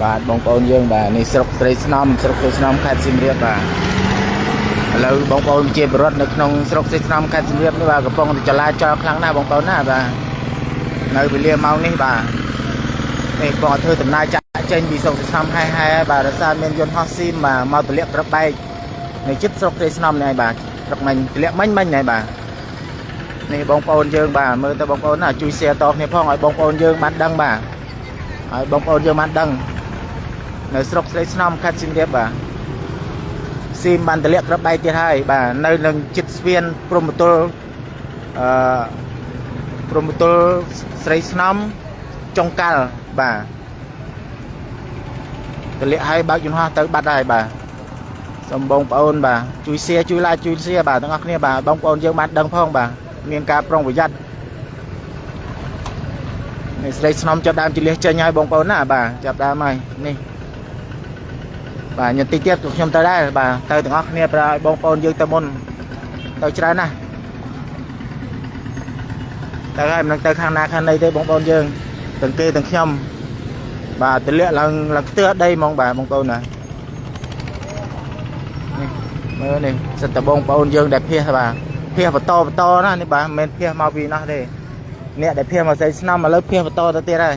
បាទបងប្អូនយើងបាទនេះស្រុកស្រីស្នំខេត្តសៀមរាបបាទឥឡូវបងប្អូនជាបរិវត្តនៅក្នុងស្រុកស្រីស្នំខេត្តសៀមរាបនេះបាទកំពុងចលាចលខ្លាំងណាស់បងប្អូនណាបាទនៅវេលាម៉ោងនេះបាទនេះបងធ្វើដំណើរចាក់ចេញពីស្រុកស្រីស្នំហើយបាទរសារមានយន្តហោះស៊ីមបាទមកទម្លាក់ត្របែកនៅជិតស្រុកស្រីស្នំនេះហើយបាទស្រុកមិញទម្លាក់មិញហើយបាទនេះបងប្អូនយើងបាទមើលទៅបងប្អូនណាជួយ share តគ្នាផងឲ្យបងប្អូនយើងបានដឹងបាទឲ្យបងប្អូនយើងបានដឹងនៅស្រុកស្រីស្នំខេត្តសៀមរាបបាទស៊ីមបានទម្លាក់ត្របែកទៀតហើយបាទនៅនឹងជិតស្ពានព្រំប្រទល់ព្រំប្រទល់ស្រីស្នំចុងកាល់បាទទម្លាក់ឲ្យបើកយន្តហោះទៅបាត់ហើយបាទសូមបងប្អូនបាទជួយ share ជួយ like ជួយ share បាទទាំងអស់គ្នាបាទបងប្អូនយើងបានដឹងផងបាទមានការប្រុងប្រយ័ត្ននេះស្រីស្នំចាប់ដើមជលះចេញហើយបងប្អូនណាបាទចាប់ដើមហើយនេះបាទញ៉ាំតិចទៀតខ្ញុំទៅដែរបាទទៅទាំងអស់គ្នាប្រើឲ្យបងប្អូនយើងទៅមុនទៅច្រើនណាស់ទៅហើយមិនទៅខាងណាខាងណីទេបងប្អូនយើងទាំងគេទាំងខ្ញុំបាទទម្លាក់ឡើងស្ទើរដីហ្មងបាទបងប្អូនណានេះមើលនេះសិតតែបងប្អូនយើងដែលភៀសបាទភៀសបន្តណានេះបាទមិនមែនភៀសមកពីនោះទេអ្នកដែលភៀសមកស្រីស្នំឥឡូវភៀសបន្តទៅទៀតហើ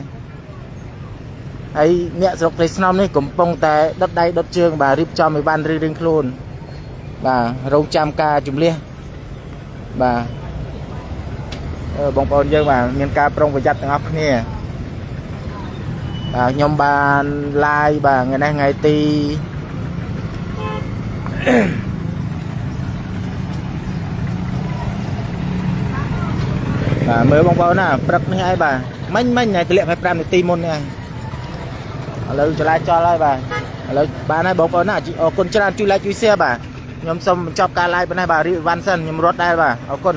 យអ្នកស្រុកស្រីស្នំនេះកំពុងតែដុតដៃដុតជើងបាទរៀបចំឲ្យបានរៀងខ្លួនបាទរងចាំការជំលះបាទបងប្អូនយើងបាទមានការប្រុងប្រយ័ត្នទាំងអស់គ្នាបាទខ្ញុំបាន live បាទថ្ងៃនេះថ្ងៃទីបាទមើលបងប្អូនណាព្រឹកនេះហើយបាទមិញថ្ងៃទម្លាក់25នាទីមុននេះហើយឥឡូវចលាចលហើយបាទឥឡូវបានហើយបងប្អូនណាអរគុណច្រើនជួយ like ជួយ share បាទខ្ញុំសូមបញ្ចប់ការ live ប៉ុណ្ណេះបាទរីវ៉ាន់សិនខ្ញុំរត់ដែរបាទអរគុណ